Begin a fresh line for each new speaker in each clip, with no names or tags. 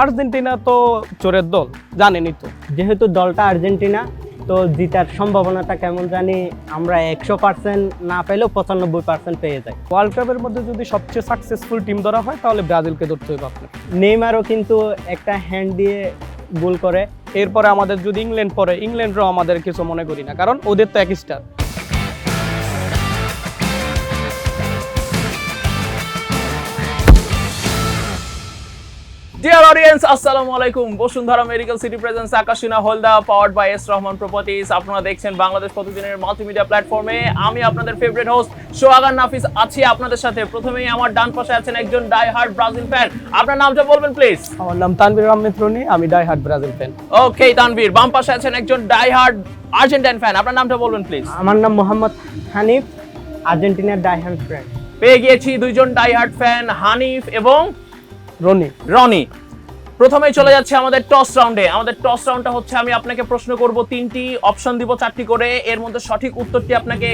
Argentina তো চোরের দল, জানেনই তো।
যেহেতু দলটা আর্জেন্টিনা, তো জিতার সম্ভাবনাটা কেমন জানি আমরা 100% না পেলেও 95% পেয়ে যাই।
ওয়ার্ল্ড কাপের মধ্যে যদি সবচেয়ে সাকসেসফুল টিম ধরা হয় তাহলে ব্রাজিলকে ধরতে হবে আপনার।
নেইমারও কিন্তু একটা হ্যান্ড দিয়ে গোল করে।
এরপরে আমাদের যদি ইংল্যান্ড পড়ে, ইংল্যান্ডও আমাদের কিছু মনে করি না, কারণ ওদের তো এক স্টার। ডিয়ার অডিয়েন্স, আসসালামু আলাইকুম। বসুন্ধরা মেডিকেল সিটি প্রেজেন্স আকাশিনা হলদা powered by S Rahman properties. আপনারা দেখছেন বাংলাদেশ প্রতিদিনের মাল্টিমিডিয়া প্ল্যাটফর্মে। আমি আপনাদের ফেভারিট হোস্ট সোহাগান নাফিস আছি আপনাদের সাথে। প্রথমেই আমার ডান পাশে আছেন একজন ডাই হার্ড ব্রাজিল ফ্যান। আপনার নামটা বলবেন প্লিজ। আমার নাম তানভীর আহমেদ রনি, আমি ডাই হার্ড ব্রাজিল ফ্যান।
ওকে
তানভীর। বাম পাশে আছেন একজন ডাই হার্ড আর্জেন্টাইন ফ্যান। আপনার নামটা বলবেন প্লিজ।
আমার নাম মোহাম্মদ হানিফ, আর্জেন্টিনার ডাই হার্ড ফ্যান।
পেয়ে গিয়েছি দুইজন ডাই হার্ড ফ্যান, হানিফ এবং রনি। প্রথমেই চলে যাচ্ছে আমাদের টস রাউন্ডে। আমাদের টস রাউন্ডটা হচ্ছে, আমি আপনাকে প্রশ্ন করব, তিনটি অপশন দিব, চারটি করে। এর মধ্যে সঠিক উত্তরটি আপনাকে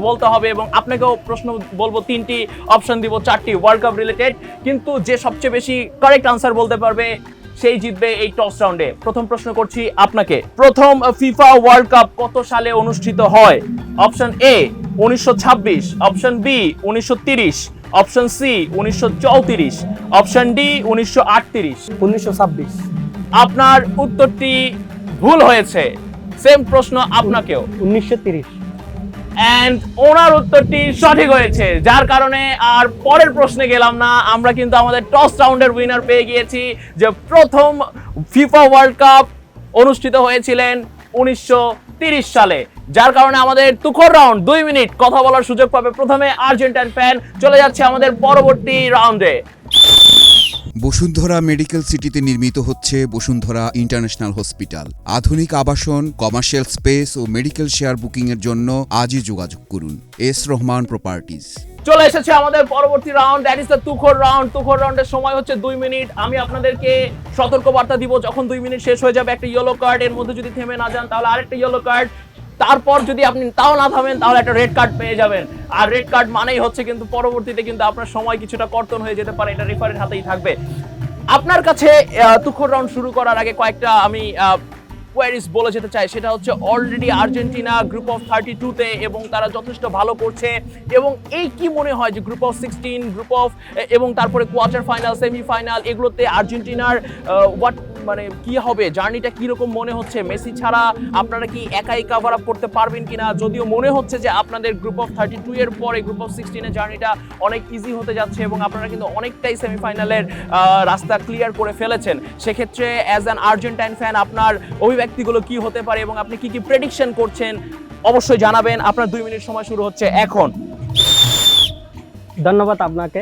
বলতে হবে এবং আপনাকেও প্রশ্ন বলবো, তিনটি অপশন দিব, চারটি ওয়ার্ল্ড কাপ রিলেটেড। কিন্তু যে সবচেয়ে বেশি কারেক্ট আনসার বলতে পারবে সেই জিতবে এই টস রাউন্ডে। প্রথম প্রশ্ন করছি আপনাকে, প্রথম ফিফা ওয়ার্ল্ড কাপ কত সালে অনুষ্ঠিত হয়? Option A 1926, option B 1930, option C 1934, option D 1938।
1926।
আপনার উত্তরটি ভুল হয়েছে। সেম প্রশ্ন আপনাকেও।
1930।
এন্ড ওনার উত্তরটি সঠিক হয়েছে, যার কারণে আর পরের প্রশ্নে গেলাম না। আমরা কিন্তু আমাদের টস রাউন্ডের উইনার পেয়ে গিয়েছি, যে প্রথম ফিফা ওয়ার্ল্ড কাপ অনুষ্ঠিত হয়েছিলেন 1930 সালে। যার কারণে আমাদের তুখর রাউন্ড 2 মিনিট কথা বলার সুযোগ পাবে প্রথমে আর্জেন্টাইন ফ্যান। চলে যাচ্ছে আমাদের পরবর্তী রাউন্ডে।
বসুন্ধরা মেডিকেল সিটিতে নির্মিত হচ্ছে বসুন্ধরা ইন্টারন্যাশনাল হসপিটাল। আধুনিক আবাসন, কমার্শিয়াল স্পেস ও মেডিকেল শেয়ার বুকিং এর জন্য আজই যোগাযোগ করুন এস রহমান প্রপার্টিজ।
চলে এসেছে আমাদের পরবর্তী রাউন্ড, দ্যাট ইজ দ্য তুখর রাউন্ড। তুখর রাউন্ডের সময় হচ্ছে 2 মিনিট। আমি আপনাদেরকে সতর্কবার্তা দিব, যখন 2 মিনিট শেষ হয়ে যাবে একটা ইয়েলো কার্ড, এর মধ্যে যদি থেমে না যান তাহলে আরেকটা ইয়েলো কার্ড, তারপর যদি আপনি তাও না থামেন তাহলে একটা রেড কার্ড পেয়ে যাবেন। আর রেড কার্ড মানেই হচ্ছে কিন্তু পরবর্তীতে কিন্তু আপনার সময় কিছুটা কর্তন হয়ে যেতে পারে, এটা রেফারির হাতেই থাকবে। আপনার কাছে তুখর রাউন্ড শুরু করার আগে কয়েকটা আমি কোয়ারিজ বলে যেতে চাই। সেটা হচ্ছে, অলরেডি আর্জেন্টিনা গ্রুপ অফ 32-তে এবং তারা যথেষ্ট ভালো করছে। এবং এই কি মনে হয় যে গ্রুপ অফ 16, গ্রুপ অফ এবং তারপরে কোয়ার্টার ফাইনাল, সেমিফাইনাল, এগুলোতে আর্জেন্টিনার মানে কি হবে, জার্নিটা কিরকম মনে হচ্ছে? মেসি ছাড়া আপনারা কি একাই কাভার আপ করতে পারবেন কিনা? যদিও মনে হচ্ছে যে আপনাদের গ্রুপ অফ 32 এর পরে গ্রুপ অফ 16 এর জার্নিটা অনেক ইজি হতে যাচ্ছে এবং আপনারা কিন্তু অনেকটাই সেমিফাইনালের রাস্তা ক্লিয়ার করে ফেলেছেন। সেক্ষেত্রে অ্যাজ অ্যান আর্জেন্টাইন ফ্যান আপনার অভিব্যক্তিগুলো কি হতে পারে এবং আপনি কি কি প্রেডিকশন করছেন অবশ্যই জানাবেন। আপনার 2 মিনিট সময় শুরু হচ্ছে এখন।
ধন্যবাদ আপনাকে।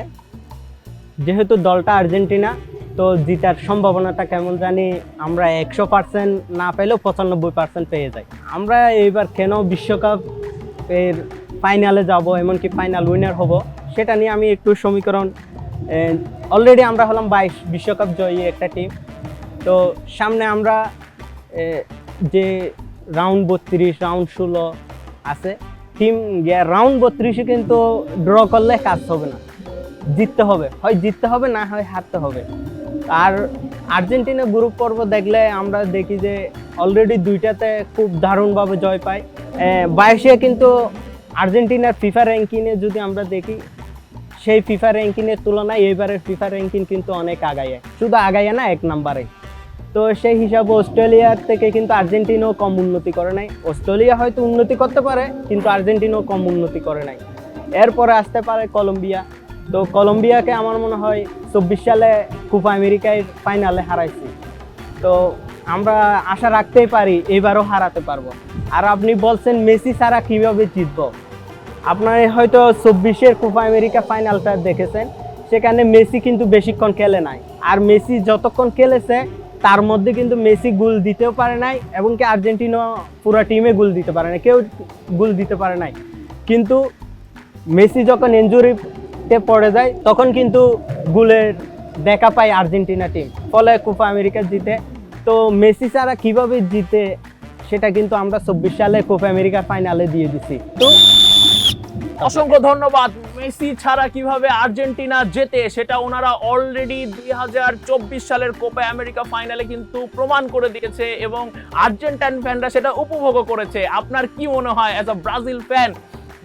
যেহেতু দলটা আর্জেন্টিনা, তো জিতার সম্ভাবনাটা কেমন জানি আমরা 100% না পেলেও 95% পেয়ে যাই। আমরা এইবার কেন বিশ্বকাপ এর ফাইনালে যাব, এমনকি ফাইনাল উইনার হব, সেটা নিয়ে আমি একটু সমীকরণ। অলরেডি আমরা হলাম 22 বিশ্বকাপ জয়ী একটা টিম। তো সামনে আমরা যে রাউন্ড 32, রাউন্ড 16 আছে টিম, রাউন্ড 32 কিন্তু ড্র করলে কাজ হবে না, জিততে হবে, হয় জিততে হবে না হয় হারতে হবে। আর আর্জেন্টিনা গ্রুপ পর্ব দেখলে আমরা দেখি যে অলরেডি 2টাতে খুব দারুণভাবে জয় পায়। 22-এ কিন্তু আর্জেন্টিনার ফিফা র্যাঙ্কিংয়ে যদি আমরা দেখি, সেই ফিফা র্যাঙ্কিংয়ের তুলনায় এবারের ফিফা র্যাঙ্কিং কিন্তু অনেক আগায়, শুধু আগায় না, 1 নম্বরে। তো সেই হিসাবে অস্ট্রেলিয়ার থেকে কিন্তু আর্জেন্টিনাও কম উন্নতি করে নাই। অস্ট্রেলিয়া হয়তো উন্নতি করতে পারে, কিন্তু আর্জেন্টিনাও কম উন্নতি করে নাই। এরপরে আসতে পারে কলম্বিয়া। তো কলম্বিয়াকে আমার মনে হয় 24 সালে কোপা আমেরিকায় ফাইনালে হারাইছি। তো আমরা আশা রাখতেই পারি এবারও হারাতে পারবো। আর আপনি বলছেন মেসি ছাড়া কীভাবে জিতবো, আপনার হয়তো 24-এর কোপা আমেরিকা ফাইনালটা দেখেছেন, সেখানে মেসি কিন্তু বেশিক্ষণ খেলে নাই। আর মেসি যতক্ষণ খেলেছে তার মধ্যে কিন্তু মেসি গোল দিতেও পারে নাই, এবং কি আর্জেন্টিনা পুরো টিমে গোল দিতে পারে না, কেউ গোল দিতে পারে নাই। কিন্তু মেসি যখন ইনজুরিতে পড়ে যায় তখন কিন্তু গোলের দেখা পায় আর্জেন্টিনা টিম, ফলে কোপা আমেরিকা জিতে। তো মেসি ছাড়া কিভাবে জিতে সেটা কিন্তু আমরা 24 সালে কোপা আমেরিকার ফাইনালে দিয়ে দিছি। তো
অসংখ্য ধন্যবাদ মেসি ছাড়া কিভাবে আর্জেন্টিনা জেতে সেটা ওনারা অলরেডি 2024 সালের কোপা আমেরিকা ফাইনালে কিন্তু প্রমাণ করে দিয়েছে এবং আর্জেন্টাইন ফ্যানরা সেটা উপভোগও করেছে। আপনার কি মনে হয় অ্যাজ আ ব্রাজিল ফ্যান,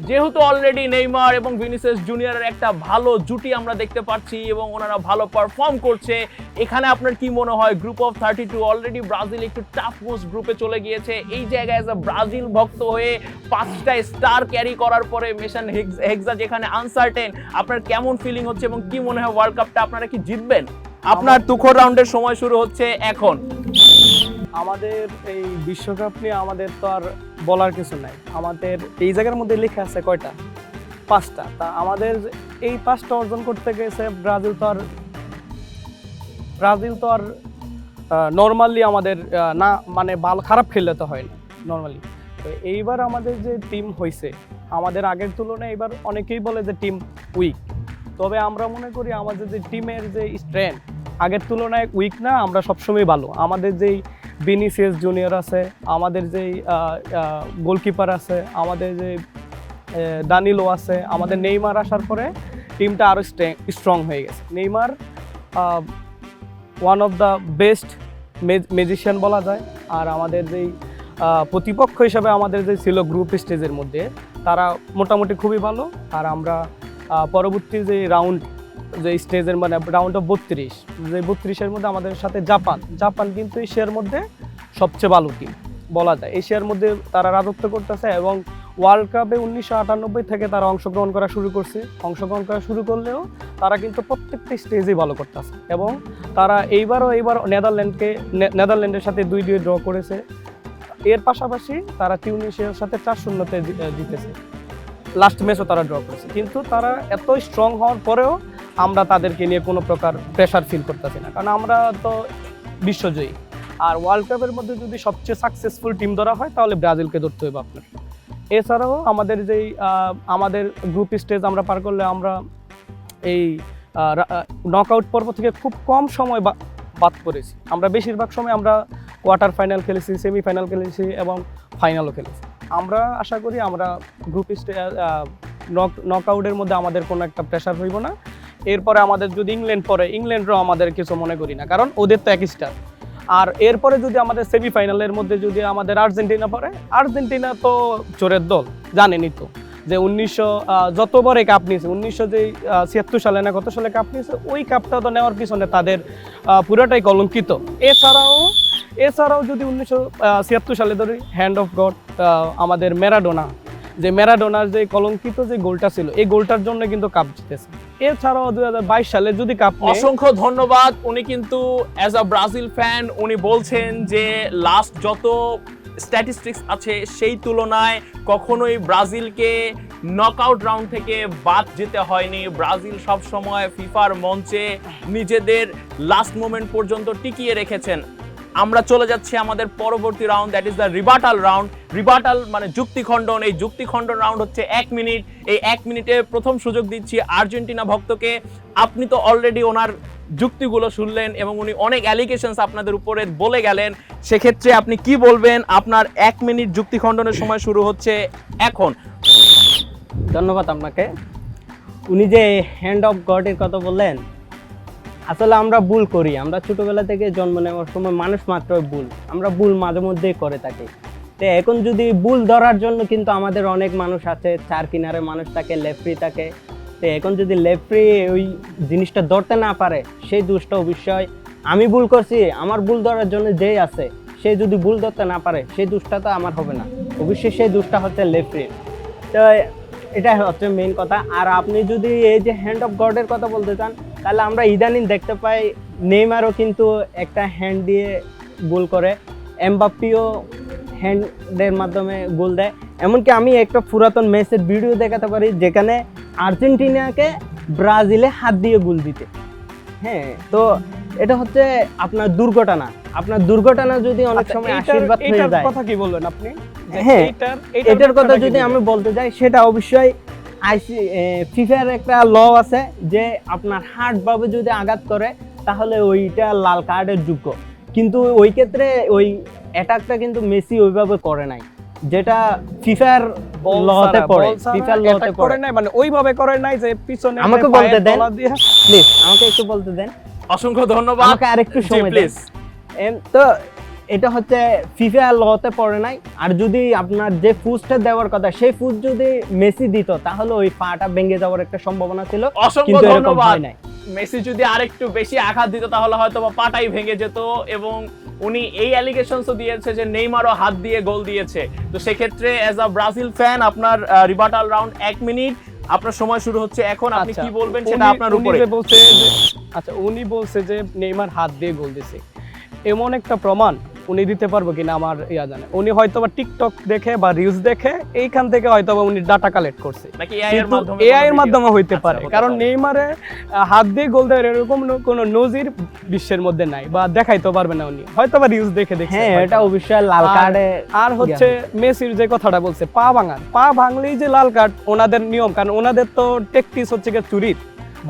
যেহেতু অলরেডি নেইমার এবং ভিনিসিয়াস জুনিয়রের একটা ভালো জুটি আমরা দেখতে পাচ্ছি এবং ওনারা ভালো পারফর্ম করছে, এখানে আপনার কি মনে হয় গ্রুপ অফ 32 অলরেডি ব্রাজিল একটু টাফ মোস্ট গ্রুপে চলে গিয়েছে, এই জায়গায় অ্যাজ আ ব্রাজিল ভক্ত হয়ে 5টা স্টার ক্যারি করার পরে মেশান হেক্সা যেখানে আনসার্টেন, আপনার কেমন ফিলিং হচ্ছে এবং কি মনে হয় ওয়ার্ল্ড কাপটা আপনারা কি জিতবেন? আপনার তুখোর রাউন্ডের সময় শুরু হচ্ছে এখন।
আমাদের এই বিশ্বকাপ নিয়ে আমাদের তো আর বলার কিছু নাই। আমাদের এই জায়গার মধ্যে লেখা আছে কয়টা? 5টা। তা আমাদের এই 5টা অর্জন করতে গেছে ব্রাজিল তো আর নর্মালি আমাদের না মানে ভালো খারাপ খেললে তো হয় না নর্মালি। তো এইবার আমাদের যে টিম হয়েছে আমাদের আগের তুলনায় এবার অনেকেই বলে যে টিম উইক, তবে আমরা মনে করি আমাদের যে টিমের যে স্ট্রেংথ আগের তুলনায় উইক না, আমরা সবসময় ভালো। আমাদের যেই ভিনিসিয়াস জুনিয়র আছে, আমাদের যেই গোলকিপার আছে, আমাদের যে দানিলো আছে, আমাদের নেইমার আসার পরে টিমটা আরও স্ট্রং হয়ে গেছে। Neymar one of the best magician বলা যায়। আর আমাদের যেই প্রতিপক্ষ হিসাবে আমাদের যে ছিল গ্রুপ স্টেজের মধ্যে, তারা মোটামুটি খুবই ভালো। আর আমরা পরবর্তী যে রাউন্ড যে স্টেজের মানে রাউন্ড অফ 32, যে 32-এর মধ্যে আমাদের সাথে জাপান কিন্তু এশিয়ার মধ্যে সবচেয়ে ভালো টিম বলা যায়। এশিয়ার মধ্যে তারা রাজত্ব করতেছে এবং ওয়ার্ল্ড কাপে 1998 থেকে তারা অংশগ্রহণ করা শুরু করলেও তারা কিন্তু প্রত্যেকটা স্টেজেই ভালো করতেছে এবং তারা এইবার নেদারল্যান্ডের সাথে 2-2 ড্র করেছে। এর পাশাপাশি তারা টিউনিশিয়ার সাথে 4-0-তে জিতেছে। লাস্ট ম্যাচও তারা ড্র করেছে, কিন্তু তারা এত স্ট্রং হওয়ার পরেও আমরা তাদেরকে নিয়ে কোনো প্রকার প্রেশার ফিল করতেছি না, কারণ আমরা তো বিশ্বজয়ী। আর ওয়ার্ল্ড কাপের মধ্যে যদি সবচেয়ে সাকসেসফুল টিম ধরা হয় তাহলে ব্রাজিলকে ধরতে হবে আপনার। এছাড়াও আমাদের যেই আমাদের গ্রুপ স্টেজ আমরা পার করলে আমরা এই নকআউট পর্ব থেকে খুব কম সময় বাদ পড়েছি। আমরা বেশিরভাগ সময় আমরা কোয়ার্টার ফাইনাল খেলেছি, সেমিফাইনাল খেলেছি এবং ফাইনালও খেলেছি। আমরা আশা করি আমরা গ্রুপ নকআউটের মধ্যে আমাদের কোনো একটা প্রেশার হইব না। এরপরে আমাদের যদি ইংল্যান্ড পড়ে, ইংল্যান্ডও আমাদের কিছু মনে করি না, কারণ ওদের তো এক স্টার। আর এরপরে যদি আমাদের সেমিফাইনালের মধ্যে যদি আমাদের আর্জেন্টিনা পড়ে, আর্জেন্টিনা তো চোরের দল, জানেনই তো যে 1900 যতবারে কাপ নিয়েছে, 1976 সালে না কত সালে কাপ নিয়েছে, ওই কাপটা তো নেওয়ার পিছনে তাদের পুরোটাই কলঙ্কিত। এছাড়াও যদি 1976 সালে ধরি হ্যান্ড অফ গড, আমাদের ম্যারাডোনার যে কলঙ্কিত যে গোলটা ছিল, এই গোলটার জন্য কিন্তু কাপ জিতেছে। এছাড়াও 2022 সালে যদি কাপ,
অসংখ্য ধন্যবাদ। উনি কিন্তু অ্যাজ আ ব্রাজিল ফ্যান উনি বলছেন যে লাস্ট যত স্ট্যাটিস্টিক্স আছে সেই তুলনায় কখনোই ব্রাজিলকে নকআউট রাউন্ড থেকে বাদ যেতে হয়নি। ব্রাজিল সব সময় ফিফার মঞ্চে নিজেদের লাস্ট মোমেন্ট পর্যন্ত টিকিয়ে রেখেছেন। আমরা চলে যাচ্ছি আমাদের পরবর্তী round, that is the rebuttal round. Rebuttal মানে যুক্তিখণ্ডন। এই যুক্তিখণ্ডন রাউন্ড হচ্ছে 1 মিনিট। এই 1 মিনিটে প্রথম সুযোগ দিচ্ছি আর্জেন্টিনা ভক্তকে। আপনি তো অলরেডি ওনার যুক্তিগুলো শুনলেন এবং উনি অনেক অ্যালিগেশনস আপনাদের উপরে বলে গেলেন, সেক্ষেত্রে আপনি কি বলবেন? আপনার 1 মিনিট যুক্তিখণ্ডনের সময় শুরু হচ্ছে এখন।
ধন্যবাদ আপনাকে। উনি যে হ্যান্ড অফ গডের কথা বললেন, আসলে আমরা ভুল করি। আমরা ছোটবেলা থেকে জন্ম নেওয়ার সময় মানুষ মাত্রই ভুল, আমরা ভুল মাঝে মধ্যেই করে থাকি। তো এখন যদি ভুল ধরার জন্য কিন্তু আমাদের অনেক মানুষ আছে, চার কিনারে মানুষ থাকে, লেফ্রি থাকে। তো এখন যদি লেফ্রি ওই জিনিসটা ধরতে না পারে, সেই দোষটা অবশ্যই আমি ভুল করছি, আমার ভুল ধরার জন্য যেই আছে সে যদি ভুল ধরতে না পারে, সেই দোষটা তো আমার হবে না, অবশ্যই সেই দোষটা হচ্ছে লেফ্রির। তো এটাই হচ্ছে মেইন কথা। আর আপনি যদি এই যে হ্যান্ড অফ গডের কথা বলতে চান, তাহলে আমরা ইদানিং দেখতে পাই নেইমারও কিন্তু একটা হ্যান্ড দিয়ে গোল করে, এমবাপ্পেও হ্যান্ডের মাধ্যমে গোল দেয়। এমনকি আমি একটা পুরাতন ম্যাচের ভিডিও দেখাতে পারি যেখানে আর্জেন্টিনাকে ব্রাজিলে হাত দিয়ে গোল দিতে। হ্যাঁ, তো এটা হচ্ছে আপনার দুর্ঘটনা যদি অনেক সময় আশীর্বাদ হয়ে যায়।
কথা কি বললেন আপনি?
হ্যাঁ, এটার কথা যদি আমি বলতে যাই, সেটা অবশ্যই ফিফার একটা ল আছে যে আপনার হার্ট ভাবে যদি আঘাত করে তাহলে ওইটা লাল কার্ডের যোগ্য। কিন্তু ওই ক্ষেত্রে ওই অ্যাটাকটা কিন্তু মেসি ওইভাবে করে নাই। যেটা ফিফার লতে পড়ে, ফিফার লতে পড়ে
নাই, মানে ওইভাবে করে নাই যে পিছনে
আমাকে বলতে দেন প্লিজ, আমাকে একটু বলতে দেন।
অসংখ্য ধন্যবাদ।
আমাকে আরেকটু
জি,
সময় দেন
প্লিজ।
তো এটা হচ্ছে ফিফা লতে পড়ে নাই। আর যদি আপনার যে ফুজটা দেওয়ার কথা সেই ফুজ যদি মেসি দিত তাহলে ওই পাটা ভেঙে যাওয়ার একটা সম্ভাবনা ছিল,
অসংখ্য
কিন্তু এরকম
ধন্যবাদ।
হয় নাই।
মেসি যদি আরেকটু বেশি আঘাত দিত তাহলে হয়তো বা পাটাই ভেঙে যেত, এবং উনি এই অ্যালিগেশনসও দিয়েছে যে নেইমারও হাত দিয়ে গোল দিয়েছে। তো সেক্ষেত্রে অ্যাজ আ ব্রাজিল ফ্যান আপনার রিবাটাল রাউন্ড 1 মিনিট, আপনার সময় শুরু হচ্ছে এখন। আপনি কি বলবেন সেটা আপনার উপরে।
আচ্ছা, উনি বলছে যে নেইমার হাত দিয়ে গোল দিছে, এমন একটা প্রমাণ উনি দিতে পারবে কিনা আমার জানে। উনি হয়তোবা টিকটক দেখে বা রিলস দেখে এইখান থেকে হয়তোবা উনি ডাটা কালেক্ট করছে,
নাকি এআই এর মাধ্যমে?
এআই এর মাধ্যমে হইতে
আচ্ছা,
পারে,
হতে
কারণ
পারে।
নেইমারে হাত দিয়ে গোল দেওয়ার এরকম কোনো নজির বিশ্বের মধ্যে নাই, বা দেখাইতে পারবে না উনি, হয়তোবা রিলস দেখে দেখছে।
হ্যাঁ, এটা অবশ্যই লাল কার্ডে।
আর হচ্ছে মেসির যে কথাটা বলছে পা ভাঙান, পা ভাঙলেই যে লাল কার্ড ওনাদের নিয়ম, কারণ ওনাদের তো টেকটিক্স হচ্ছে গিয়ে চুরির,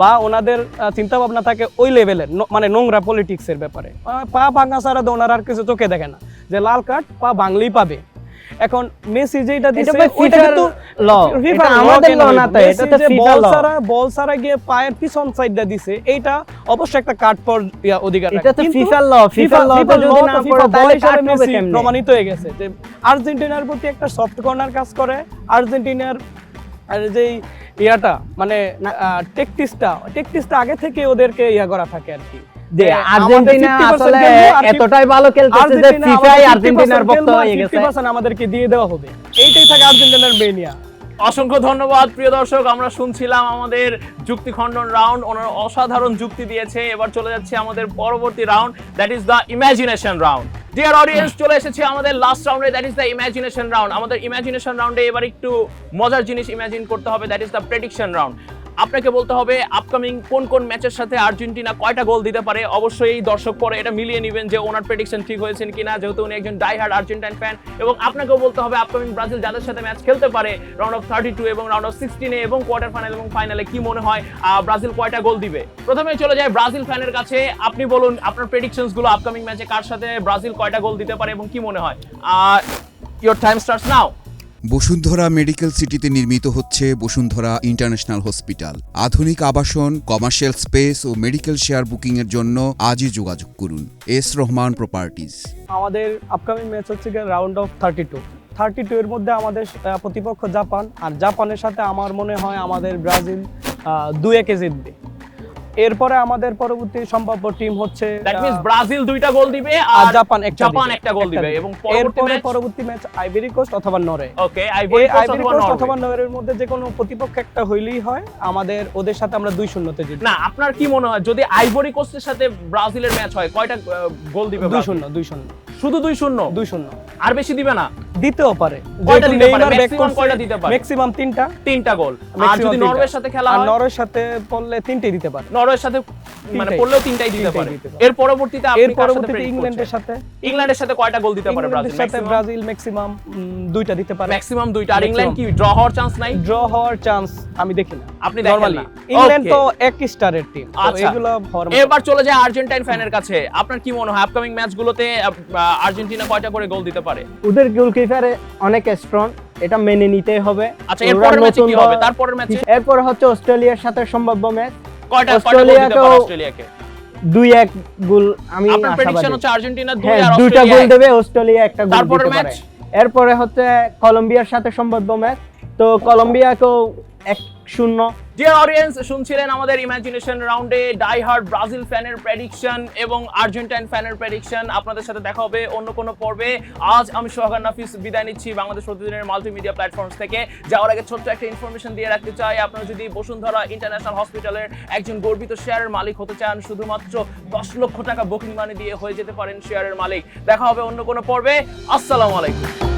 বা ওনাদের চিন্তা ভাবনা থাকে ওই লেভেলের, মানে নোংরা পলিটিক্স এর ব্যাপারে। পা ভাঙা ছাড়া তো ওনার আর কিছু চোখে দেখে না, যে লাল কার্ড পা ভাঙলেই পাবে। এখন মেসি যেটা দিছে ওইটা কিন্তু
ল, এটা আমাদের ল না, তো এটা তো ফিফা ল।
বল ছাড়া গিয়ে পায়ের পিছন সাইডটা দিছে, এইটা অবশ্যই একটা কাট পর অধিকার রাখে।
এটা তো ফিফা ল, ফিফা ল তো যদি না পড়ে তাহলে কাট হবে কেমনে?
প্রমাণিত হয়ে গেছে যে আর্জেন্টিনার প্রতি একটা সফট কর্নার কাজ করে। আর্জেন্টিনার আর যেই মানে টেকটিক্সটা আগে থেকে ওদেরকে করা থাকে আর কি,
যে আর্জেন্টিনা আসলে এতটাই ভালো খেলতেছে যে ফিফাই আর্জেন্টিনার ভক্ত হয়ে গেছে,
50% আমাদেরকে দিয়ে দেওয়া হবে, এইটাই থাকে আর্জেন্টিনার বেনিয়া।
অসংখ্য ধন্যবাদ প্রিয় দর্শক, আমরা শুনছিলাম আমাদের যুক্তি খণ্ডন রাউন্ড, ওনার অসাধারণ যুক্তি দিয়েছে। এবার চলে যাচ্ছে আমাদের পরবর্তী round, that is the imagination round. Dear audience, চলে এসেছে আমাদের লাস্ট রাউন্ডে, that is the imagination round. আমাদের ইমাজিনেশন রাউন্ডে এবার একটু মজার জিনিস ইমাজিন করতে হবে, that is the prediction round. আপনাকে বলতে হবে আপকামিং কোন কোন ম্যাচের সাথে আর্জেন্টিনা কয়টা গোল দিতে পারে। অবশ্যই দর্শক পরে এটা মিলিয়ে নেবেন যে ওনার প্রেডিকশন ঠিক হয়েছে কিনা, যেহেতু উনি একজন ডাই হার্ড আর্জেন্টাইন ফ্যান। এবং আপনাকেও বলতে হবে আপকামিং ব্রাজিল যাদের সাথে ম্যাচ খেলতে পারে রাউন্ড অফ 32 এবং রাউন্ড অফ 16 এবং কোয়ার্টার ফাইনাল এবং ফাইনালে, কি মনে হয় ব্রাজিল কয়টা গোল দিবে। প্রথমে চলে যায় ব্রাজিল ফ্যানের কাছে, আপনি বলুন আপনার প্রেডিকশনস গুলো আপকামিং ম্যাচে কার সাথে ব্রাজিল কয়টা গোল দিতে পারে এবং কি মনে হয়। Your time starts now.
Bashundhara medical সিটিতে নির্মিত হচ্ছে বসুন্ধরা ইন্টারন্যাশনাল হসপিটাল। আধুনিক আবাসন, কমার্শিয়াল স্পেস ও মেডিকেল শেয়ার বুকিং এর জন্য আজই যোগাযোগ করুন এস রহমান প্রপার্টিজ।
আমাদের আপকামিং ম্যাচ হচ্ছে রাউন্ড অফ 32 এর মধ্যে আমাদের প্রতিপক্ষ জাপান, আর জাপানের সাথে আমার মনে হয় আমাদের ব্রাজিল 2-1 জিতবে। এরপরে আমাদের পরবর্তী সম্ভাব্য টিম হচ্ছে
দ্যাট মিন্স ব্রাজিল দুইটা গোল দিবে আর জাপান একটা গোল দিবে এবং
পরবর্তী ম্যাচ আইভরি কোস্ট অথবা নরওয়ে।
ওকে, আইভরি কোস্ট
অথবা নরওয়ের মধ্যে যে কোনো প্রতিপক্ষ একটা হইলেই হয়, আমাদের ওদের সাথে আমরা 2-0 তে জিতব।
না, আপনার কি মনে হয় যদি আইভরি কোস্টের সাথে ব্রাজিলের ম্যাচ হয় কয়টা গোল দিবে?
2-0
শুধু 2-0 আর বেশি দিবে না?
দিতেও পারে,
কয়টা দিতে পারে? ম্যাক্সিমাম কয়টা দিতে পারে?
ম্যাক্সিমাম 3টা গোল।
আর যদি নরওয়ের সাথে খেলা হয়?
নরওয়ের সাথে পড়লে 3টেই দিতে পারে।
নরওয়ের সাথে মানে পড়লেও 3টাই দিতে পারে। এর পরবর্তীতে আপনি কার সাথে predict করছেন? ইংল্যান্ডের সাথে কয়টা গোল দিতে পারে ব্রাজিল?
ব্রাজিল ম্যাক্সিমাম 2টা দিতে পারে।
ম্যাক্সিমাম 2টা। আর ইংল্যান্ড কি ড্র হওয়ার চান্স নাই?
ড্র হওয়ার চান্স আমি দেখি না।
আপনি দেখেন না?
ইংল্যান্ড তো এক স্টারের টিম, তো
আচ্ছা,
এগুলো
এবার চলে যায় আর্জেন্টাইন ফ্যানের কাছে। আপনার কি মনে হয় আপকামিং ম্যাচগুলোতে আর্জেন্টিনা কয়টা করে গোল দিতে পারে?
ওদের গোলকিপার অনেক স্ট্রং, এটা মেনে নিতেই হবে।
আচ্ছা, এরপরের ম্যাচে কি হবে? তারপরের ম্যাচে
এরপর হচ্ছে অস্ট্রেলিয়ার সাথে সম্ভাব্য ম্যাচ।
কয়টা গোল দিতে পারে অস্ট্রেলিয়াকে?
2-1 গোল আমি
আপনার
আশাবাদী।
প্রেডিকশন হচ্ছে আর্জেন্টিনা 2
হ্যাঁ,
আর
2টা
অস্ট্রেলিয়া
গোল
1।
দেবে, অস্ট্রেলিয়া একটা গোল দিতে
তারপরের
পারে।
ম্যাচ?
এরপরে হচ্ছে কলম্বিয়ার সাথে সম্ভাব্য ম্যাচ, তো কলম্বিয়াকেও 1-0।
ডিয়ার অডিয়েন্স, শুনছিলেন আমাদের ইমাজিনেশন রাউন্ডে ডাই হার্ড ব্রাজিল ফ্যানের প্রেডিকশন এবং আর্জেন্টাইন ফ্যানের প্রেডিকশন। আপনাদের সাথে দেখা হবে অন্য কোনো পর্বে। আজ আমি সোহাগ নাফিস বিদায় নিচ্ছি বাংলাদেশ প্রতিদিনের মাল্টিমিডিয়া প্ল্যাটফর্মস থেকে। যাওয়ার আগে ছোট্ট একটা ইনফরমেশন দিয়ে রাখতে চাই, আপনারা যদি বসুন্ধরা ইন্টারন্যাশনাল হসপিটালের একজন গর্বিত শেয়ারের মালিক হতে চান, শুধুমাত্র 10 লক্ষ টাকা বুকিং মানি দিয়ে হয়ে যেতে পারেন শেয়ারের মালিক। দেখা হবে অন্য কোনো পর্বে। আসসালামু আলাইকুম।